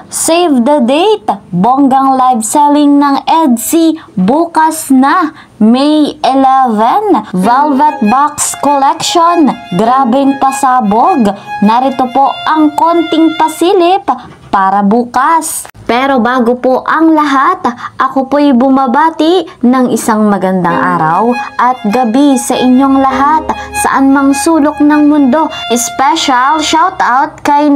save the date! Bonggang live selling ng EDSI bukas na, May 11. Velvet Box Collection, grabeng pasabog. Narito po ang konting pasilip para bukas. Pero bago po ang lahat, ako po'y bumabati ng isang magandang araw at gabi sa inyong lahat saan mang sulok ng mundo. Special shoutout kay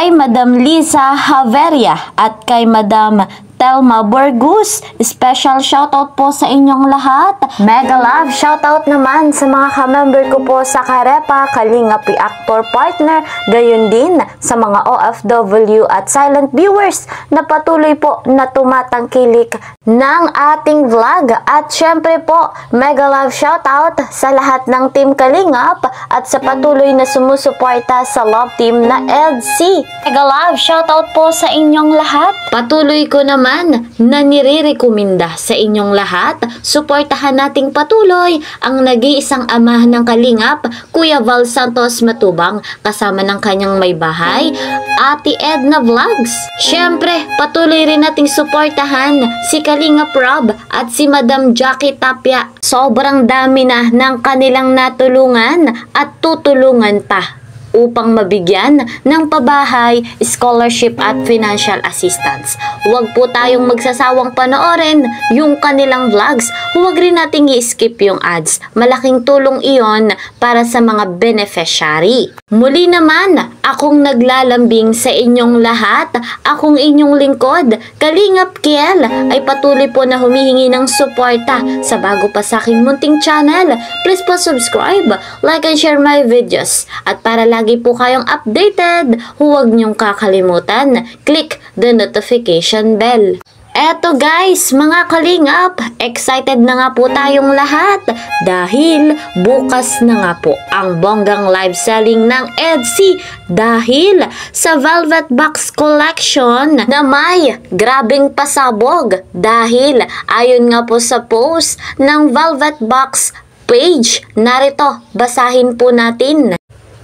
Madam Lisa Haveria at kay Madam Telma Burgos. Special shoutout po sa inyong lahat. Mega love shoutout naman sa mga ka-member ko po sa Karepa, Kalinga Actor Partner, gayon din sa mga OFW at silent viewers na patuloy po na tumatangkilik ng ating vlog. At syempre po, mega love shoutout sa lahat ng Team Kalingap at sa patuloy na sumusuporta sa love team na EDSI. Mega love shoutout po sa inyong lahat. Patuloy ko naman na nire-rekomenda sa inyong lahat, suportahan nating patuloy ang nag-iisang ama ng Kalingap, Kuya Val Santos Matubang, kasama ng kanyang may bahay, Ate Edna Vlogs. Syempre, patuloy rin nating suportahan si Kalingap Rob at si Madam Jackie Tapia. Sobrang dami na ng kanilang natulungan at tutulungan pa upang mabigyan ng pabahay, scholarship at financial assistance. Huwag po tayong magsasawang panoorin yung kanilang vlogs. Huwag rin nating i-skip yung ads. Malaking tulong iyon para sa mga beneficiary. Muli naman, akong naglalambing sa inyong lahat. Akong inyong lingkod, Kalingap Kiel, ay patuloy po na humihingi ng suporta sa bago pa sa aking munting channel. Please po subscribe, like and share my videos. At para lagi po kayong updated, huwag niyong kakalimutan, click the notification bell. Eto guys, mga Kalingap, excited na nga po tayong lahat dahil bukas na nga po ang bonggang live selling ng EDSI dahil sa Velvet Box Collection na may grabing pasabog dahil ayon nga po sa post ng Velvet Box page. Narito, basahin po natin.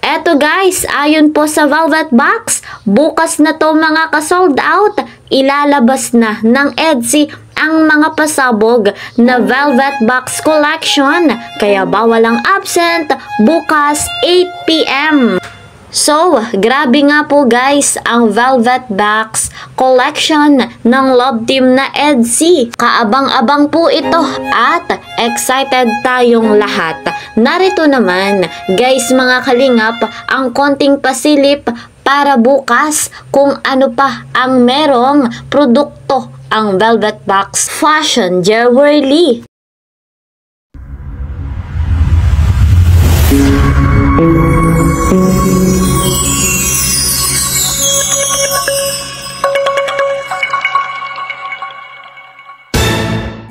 Eto guys, ayon po sa Velvet Box, bukas na to mga ka-sold out. Ilalabas na ng EDSI ang mga pasabog na Velvet Box Collection. Kaya bawal ang absent bukas 8 PM. So, grabe nga po guys ang Velvet Box Collection ng love team na EDSI. Kaabang-abang po ito at excited tayong lahat. Narito naman guys mga Kalingap ang konting pasilip para bukas kung ano pa ang merong produkto ang Velvet Box Fashion Jewelry.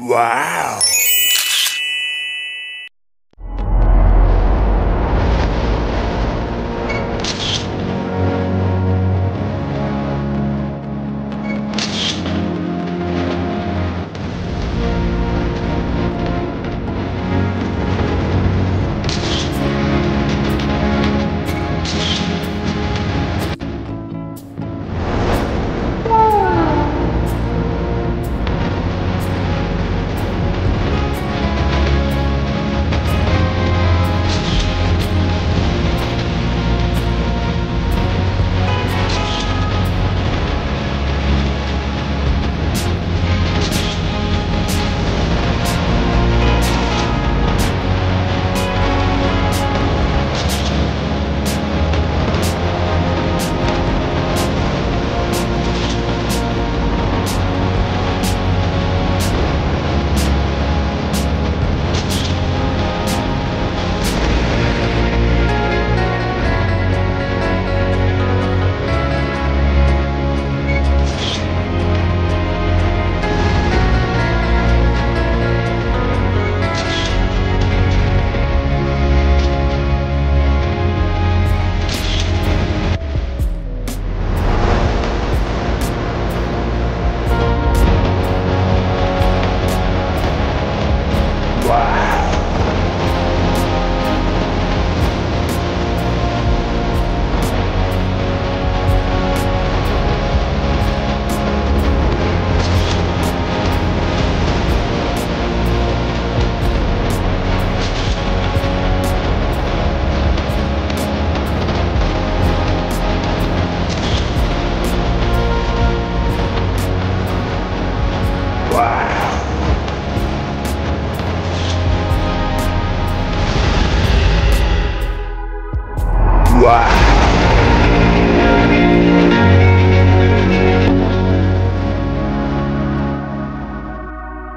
Wow!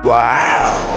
Wow!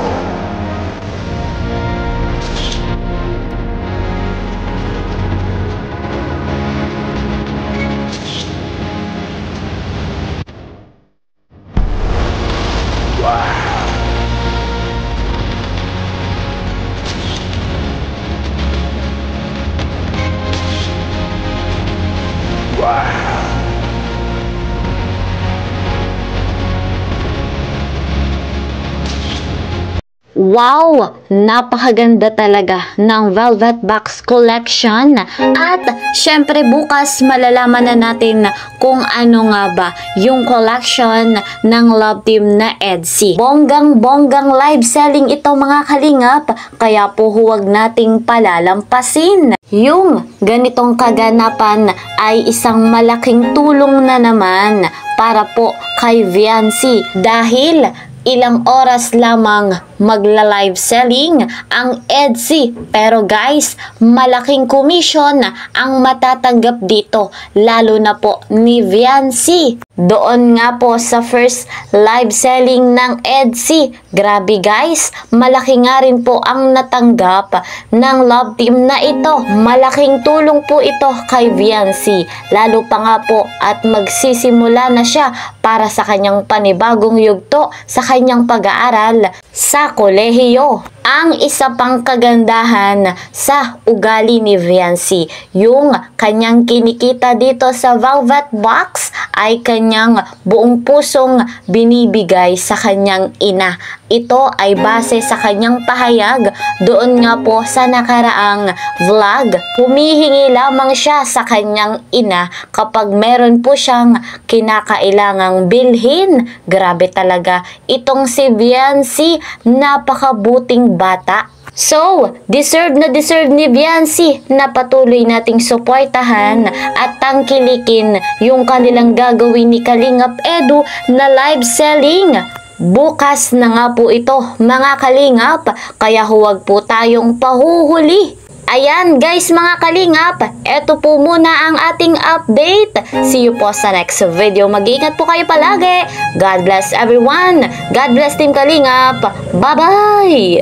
Napakaganda talaga ng Velvet Box Collection. At syempre bukas malalaman na natin kung ano nga ba yung collection ng Love Team na EDSI. Bonggang-bonggang live selling ito mga kalingap, kaya po huwag nating palalampasin. Yung ganitong kaganapan ay isang malaking tulong na naman para po kay Viancy dahil ilang oras lamang magla-live selling ang EDSI. Pero guys, malaking commission ang matatanggap dito, lalo na po ni Viancy. Doon nga po sa first live selling ng EDSI. Grabe guys, malaki nga rin po ang natanggap ng Love Team na ito. Malaking tulong po ito kay Viancy, lalo pa nga po at magsisimula na siya para sa kanyang panibagong yugto sa kanyang pag-aaral sa kolehiyo. Ang isa pang kagandahan sa ugali ni Viancy, yung kanyang kinikita dito sa Velvet Box ay kanyang buong pusong binibigay sa kanyang ina. Ito ay base sa kanyang pahayag doon nga po sa nakaraang vlog. Humihingi lamang siya sa kanyang ina kapag meron po siyang kinakailangang bilhin. Grabe talaga itong si Viancy, napakabuting bata. So, deserve na deserve ni Viancy na patuloy nating suportahan at tangkilikin yung kanilang gagawin ni Kalingap Edu na live selling. Bukas na nga po ito mga kalingap, kaya huwag po tayong pahuhuli. Ayan guys mga kalingap, eto po muna ang ating update. See you po sa next video. Mag-iingat po kayo palagi. God bless everyone. God bless Team Kalingap. Bye-bye!